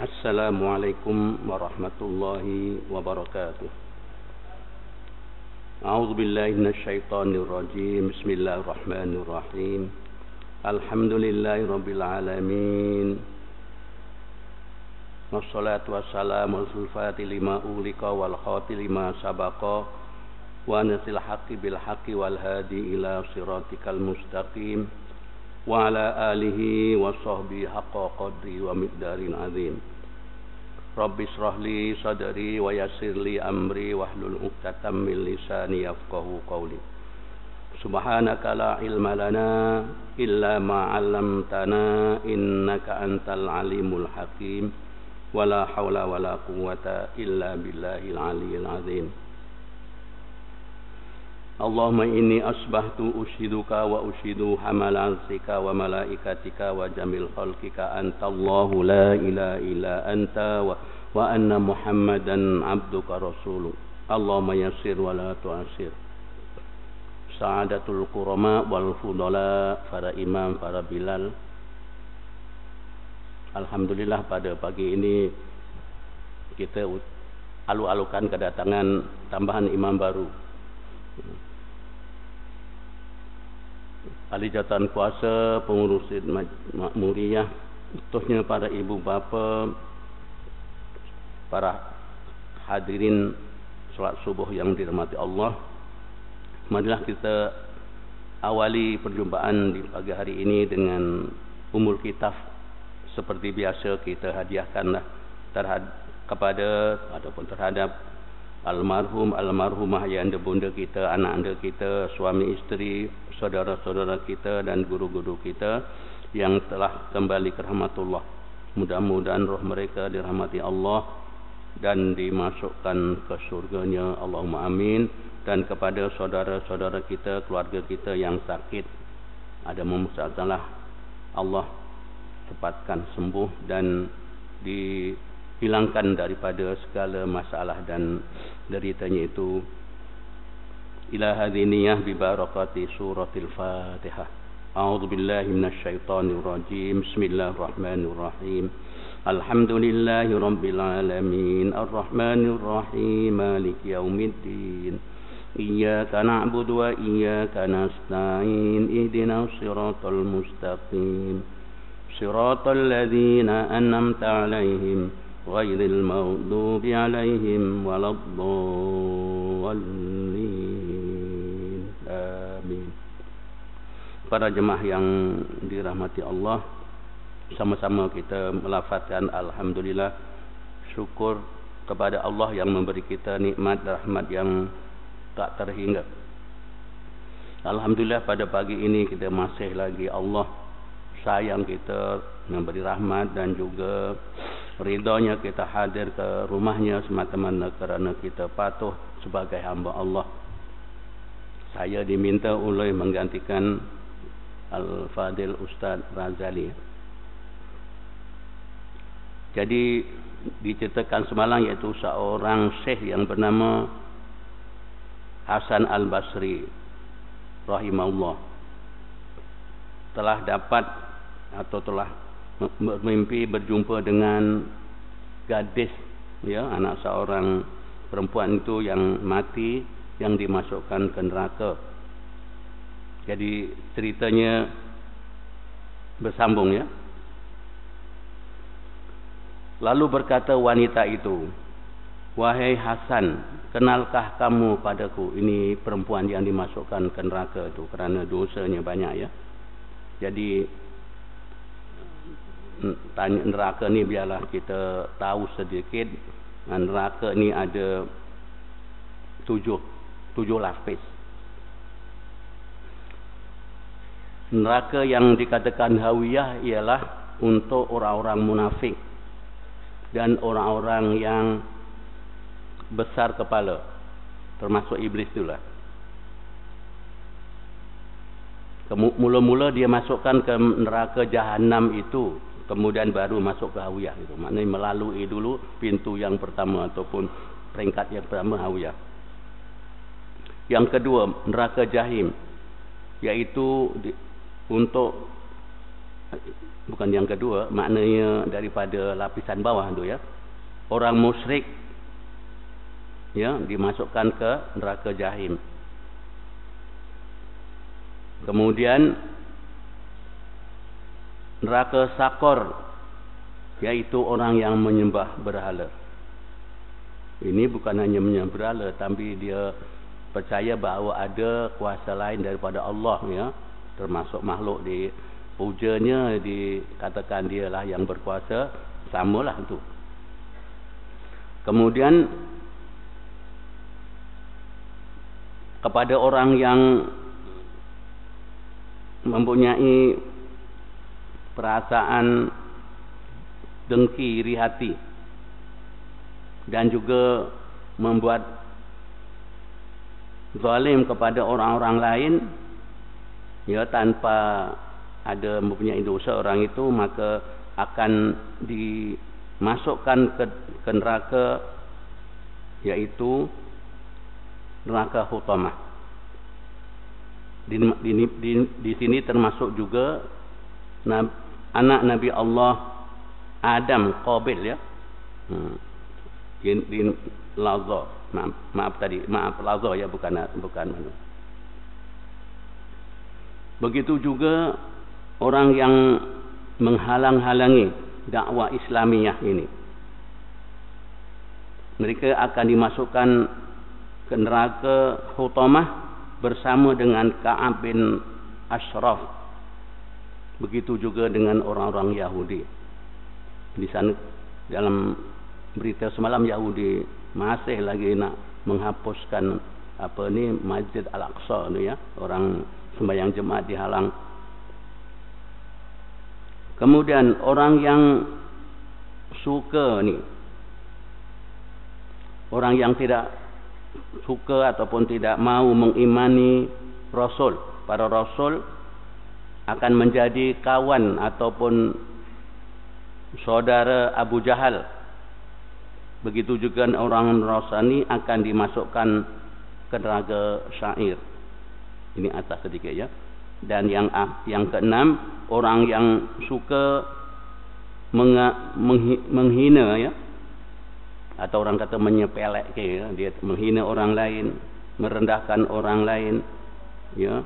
Assalamualaikum warahmatullahi wabarakatuh. A'udzu billahi minasyaitonir rajim. Bismillahirrahmanirrahim. Alhamdulillahirabbil alamin. Wassalatu wassalamu alal fatihil lima ughliqa wal khatil lima sabaqa wa nasil haqqi bil haqqi wal hadi ila siratikal mustaqim. Wa ala alihi wa sahbihi haqqa qadri wa miqdarin azim. Rabbi shrah li sadri wa yassir li amri wahlul 'uqdatam min lisani yafqahu qawli. Subhanaka la ilma lana illa ma 'allamtana innaka antal alimul hakim. Wala haula wala quwwata illa billahil aliyyil azim. Allahumma inni asbahtu ushiduka wa ushidu hamalansika wa malaikatika wa jamil khalqika antallahu la ilaha illa anta wa anna muhammadan abduka rasulu. Allahumma yassir wa la tu'assir. Sa'adatul qurama wal fudala, para imam, para bilal. Alhamdulillah pada pagi ini kita alu-alukan kedatangan tambahan imam baru. Ahli jawatan kuasa, pengurus makmuriyah, khususnya para ibu bapa, para hadirin salat subuh yang dirahmati Allah. Marilah kita awali perjumpaan di pagi hari ini dengan umul kitab. Seperti biasa kita hadiahkanlah kepada ataupun terhadap almarhumah yang ada bunda kita, anak anda kita, suami isteri, saudara-saudara kita dan guru-guru kita yang telah kembali ke rahmatullah. Mudah-mudahan roh mereka dirahmati Allah dan dimasukkan ke surganya. Allahumma amin. Dan kepada saudara-saudara kita, keluarga kita yang sakit, ada masalah, Allah cepatkan sembuh dan dihilangkan daripada segala masalah dan deritanya itu. Ila hadiniyah bi barakati suratil Fatihah. A'udzu billahi minasyaitonir rajim. Bismillahirrahmanirrahim. Alhamdulillahi rabbil alamin. Arrahmanir rahim. Maliki yaumiddin. Iyyaka na'budu wa iyyaka nasta'in. Ihdinas siratal mustaqim. Siratal ladzina an'amta 'alaihim ghairil maghdubi 'alaihim waladdallin. Amin. Para jemaah yang dirahmati Allah, sama-sama kita melafazkan alhamdulillah, syukur kepada Allah yang memberi kita nikmat rahmat yang tak terhingga. Alhamdulillah pada pagi ini kita masih lagi Allah sayang kita, memberi rahmat dan juga ridhonya kita hadir ke rumahnya semata-mata kerana kita patuh sebagai hamba Allah. Saya diminta oleh menggantikan Al-Fadil Ustaz Razali. Jadi diceritakan semalam iaitu seorang syekh yang bernama Hasan Al-Basri rahimahullah telah dapat atau telah bermimpi berjumpa dengan gadis, ya, anak seorang perempuan itu yang mati, yang dimasukkan ke neraka. Jadi ceritanya bersambung, ya. Lalu berkata wanita itu, "Wahai Hasan, kenalkah kamu padaku?" Ini perempuan yang dimasukkan ke neraka itu kerana dosanya banyak, ya. Jadi tanya neraka ni biarlah kita tahu sedikit. Neraka ni ada tujuh lapis. Neraka yang dikatakan hawiyah ialah untuk orang-orang munafik dan orang-orang yang besar kepala, termasuk iblis itulah. Mula-mula dia masukkan ke neraka jahanam itu, kemudian baru masuk ke hawiyah itu. Maknanya melalui dulu pintu yang pertama ataupun peringkat yang pertama, hawiyah. Yang kedua, neraka jahim, yaitu untuk bukan yang kedua, maknanya daripada lapisan bawah tu ya. Orang musyrik ya dimasukkan ke neraka jahim. Kemudian neraka sakor, yaitu orang yang menyembah berhala. Ini bukan hanya menyembah berhala, tapi dia percaya bahawa ada kuasa lain daripada Allah ya, termasuk makhluk dipujanya, dikatakan dialah yang berkuasa, samalah itu. Kemudian kepada orang yang mempunyai perasaan dengki iri hati dan juga membuat zalim kepada orang-orang lain ya, tanpa ada mempunyai dosa orang itu, maka akan dimasukkan ke neraka, yaitu neraka hutamah. Di sini termasuk juga anak Nabi Allah Adam, Qabil ya. Di Laza, maaf Laza ya, bukan. Begitu juga orang yang menghalang-halangi dakwah Islamiyah ini, mereka akan dimasukkan ke neraka hutamah bersama dengan Ka'ab bin Ashraf. Begitu juga dengan orang-orang Yahudi. Di sana dalam berita semalam, Yahudi masih lagi nak menghapuskan Masjid Al-Aqsa ni ya, orang sembahyang Jumaat dihalang. Kemudian orang yang suka ni, orang yang tidak suka ataupun tidak mau mengimani Rasul, para Rasul akan menjadi kawan ataupun saudara Abu Jahal. Begitu juga orang Nasrani akan dimasukkan ke neraka Sa'ir. Ini atas sedikit ya. Dan yang keenam, orang yang suka menghina ya, atau orang kata menyepelek ya, dia menghina orang lain, merendahkan orang lain ya.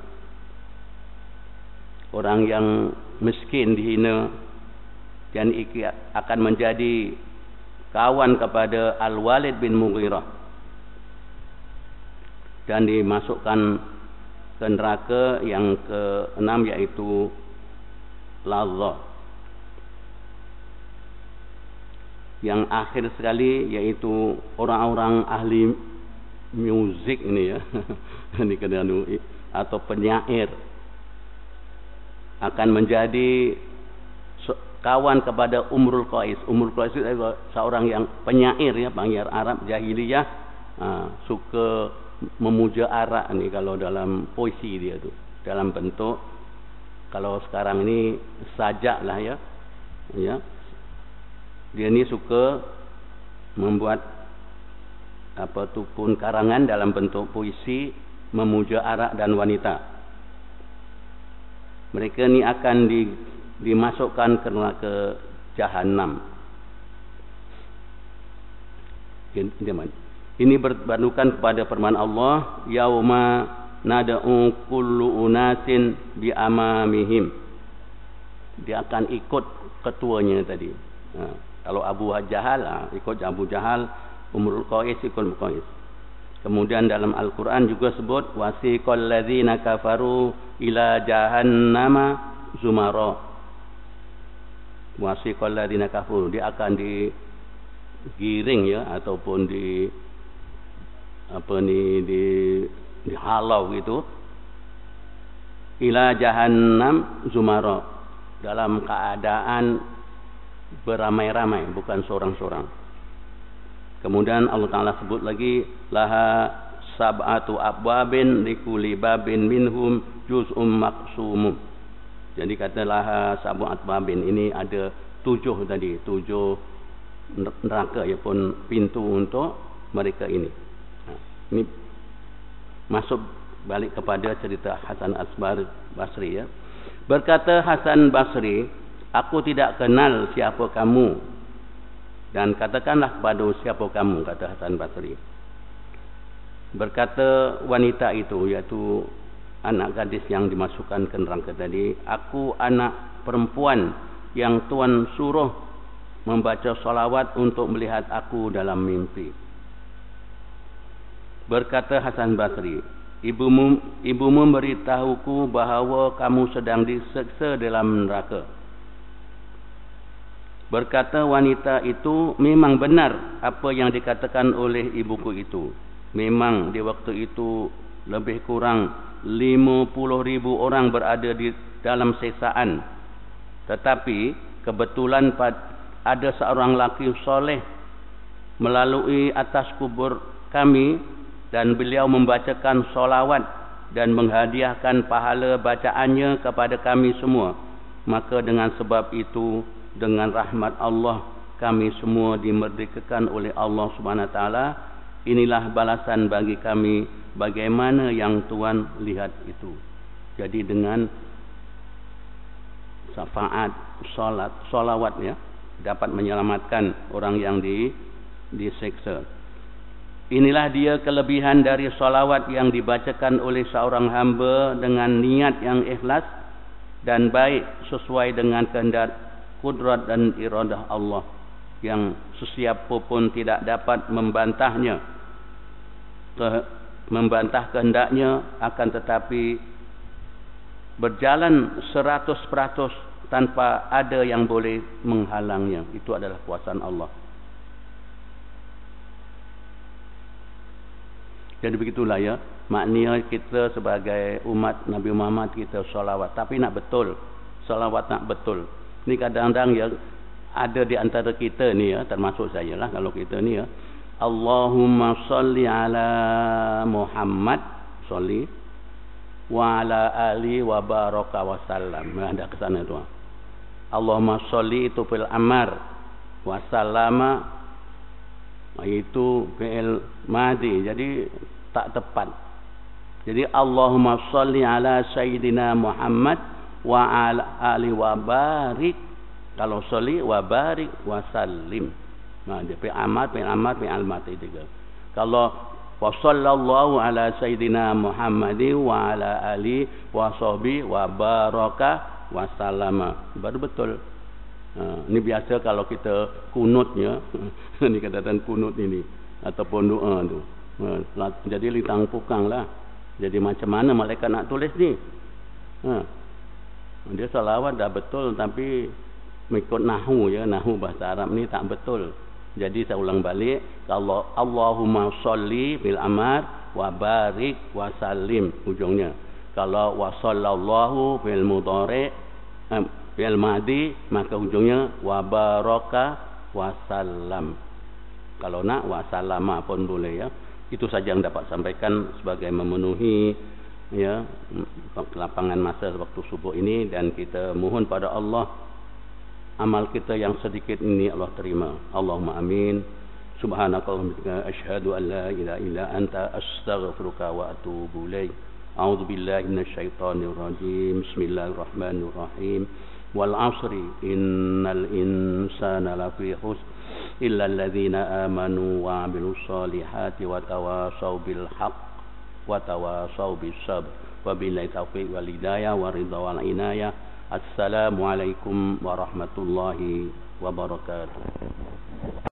Orang yang miskin dihina, dan akan menjadi kawan kepada Al-Walid bin Mughirah dan dimasukkan ke neraka yang keenam, yaitu Laza. Yang akhir sekali yaitu orang-orang ahli muzik ini ya ini atau penyair akan menjadi kawan kepada Umrul Qais. Umrul Qais itu seorang yang penyair ya, penyair Arab jahiliyah, suka memuja arak ni kalau dalam puisi dia tu, dalam bentuk kalau sekarang ini sajak lah ya. Dia ni suka membuat pun karangan dalam bentuk puisi memuja arak dan wanita. Mereka ni akan dimasukkan ke neraka Jahannam. Ini berbandukan kepada firman Allah, yauma nad'u kullu unasin bi amamihim. Dia akan ikut ketuanya tadi. Kalau Abu Jahal ikut Abu Jahal, Umrul Qais ikut Umrul Qais. Kemudian dalam Al-Quran juga sebut wasiqal ladzina kafaru ila jahannama zumara. Wasiqal ladzina kafaru, dia akan digiring ya, ataupun dihalau gitu, ila jahannam zumara, dalam keadaan beramai-ramai, bukan seorang-seorang. Kemudian Allah Ta'ala sebut lagi, laha sab'atu abwabin likulli babin minhum juz'um maqsumum. Jadi kata laha sab'atu abwabin, ini ada 7 neraka, iaitu pintu untuk mereka ini. Ini masuk balik kepada cerita Hasan Basri ya. Berkata Hasan Basri, aku tidak kenal siapa kamu, dan katakanlah kepada siapa kamu, kata Hasan Basri. Berkata wanita itu, iaitu anak gadis yang dimasukkan ke neraka tadi, aku anak perempuan yang Tuhan suruh membaca salawat untuk melihat aku dalam mimpi. Berkata Hasan Basri, ibumu memberitahuku bahawa kamu sedang diseksa dalam neraka. Berkata wanita itu, memang benar apa yang dikatakan oleh ibuku itu. Memang di waktu itu lebih kurang 50,000 orang berada di dalam siksaan. Tetapi kebetulan ada seorang lelaki soleh melalui atas kubur kami, dan beliau membacakan solawat dan menghadiahkan pahala bacaannya kepada kami semua. Maka dengan sebab itu, dengan rahmat Allah, kami semua dimerdekakan oleh Allah Subhanahu Wa Taala. Inilah balasan bagi kami bagaimana yang Tuhan lihat itu. Jadi dengan syafaat, solawat ya, dapat menyelamatkan orang yang diseksa. Inilah dia kelebihan dari solawat yang dibacakan oleh seorang hamba dengan niat yang ikhlas dan baik sesuai dengan kehendak, kudrat dan iradah Allah, yang sesiapa pun tidak dapat membantah kehendaknya, akan tetapi berjalan 100% tanpa ada yang boleh menghalangnya. Itu adalah kuasaan Allah. Jadi begitulah ya, maknanya kita sebagai umat Nabi Muhammad, kita solawat. Tapi nak betul, solawat nak betul. Ni kadang-kadang ya, ada di antara kita ni ya, termasuk saya lah kalau kita ni ya, Allahumma salli ala Muhammad, salli, wa ala ali wa baraka wa sallam. Ada ke sana tu. Allahumma salli itu fil amar, wa sallama itu fi'il madhi, jadi tak tepat. Jadi Allahumma salli ala sayyidina Muhammad wa ala ali wa barik. Kalau salli wa barik wa sallim, nah dia fi'il amar, fi'il madhi juga. Kalau wa sallallahu ala sayyidina Muhammadin wa ala ali wa sahbi wa baraka wa sallama, baru betul. Ini biasa kalau kita kunutnya, ini kata-kata kunut ini ataupun doa tu. Jadi litang pukang lah. Jadi macam mana malaikat nak tulis ni? Dia salawat dah betul, tapi mengikut nahu ya, nahu bahasa Arab ni tak betul. Jadi saya ulang balik, kalau Allahumma sholli bil amar wa barik wa sallim ujungnya. Kalau wa sallallahu bil mudhari fi'il madhi, maka ujungnya wa baraka wa sallam. Kalau nak wa sallama pun boleh ya. Itu saja yang dapat sampaikan sebagai memenuhi ya kelapangan masa waktu subuh ini, dan kita mohon pada Allah amal kita yang sedikit ini Allah terima. Allahumma amin. Subhanakallahumma asyhadu an la ilaha illa anta astaghfiruka wa atubu ilaik. A'udzu billahi minasyaitonir rajim. Bismillahirrahmanirrahim. Wal 'asri innal insana lafi khusr illa alladhina amanu wa 'amilus solihati wa tawasaw bil haqq wa tawasaw bis sabr. Wabillahi taufiq wal hidayah wa ridha wal inayah. Assalamualaikum warahmatullahi wabarakatuh.